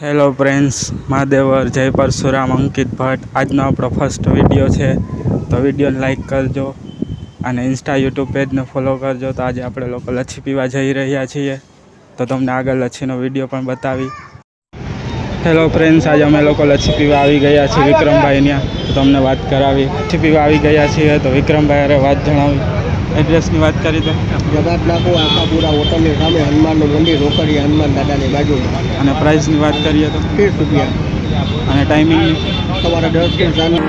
Hello friends, મહાદેવર, જય પરશુરામ, અંકિત ભટ્ટ. આજનો આપણો ફર્સ્ટ વિડીયો છે, તો વિડીયોને લાઈક કરજો અને ઇન્સ્ટા યુટ્યુબ પેજને ફોલો કરજો. તો આજે આપણે લોકો લચ્છી પીવા જઈ રહ્યા છીએ, તો તમને આગળ લચ્છીનો વિડીયો પણ બતાવી. હેલો ફ્રેન્ડ્સ, આજે અમે લોકો લચ્છી પીવા આવી ગયા છીએ વિક્રમભાઈ ત્યાં, તો તમને વાત કરાવી. લચ્છી પીવા આવી ગયા છીએ તો વિક્રમભાઈ અરે વાત જણાવી. એડ્રેસની વાત કરી દો. જગાત નાકુ આશાપુરા હોટલની સામે હનુમાનનું મંદિર, રોકડિયા હનુમાન દાદાની બાજુમાં. અને પ્રાઇસની વાત કરીએ તો 30 રૂપિયા અને ટાઈમિંગની સવારે 10 થી સાંજે